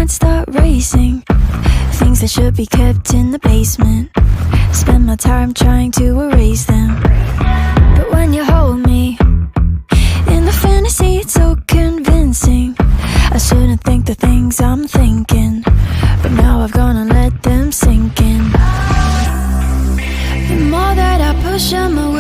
heart start racing. Things that should be kept in the basement, spend my time trying to erase them. But when you hold me in the fantasy, it's so convincing. I shouldn't think the things I'm thinking, but now I've gone and let them sink in. The more that I push them away,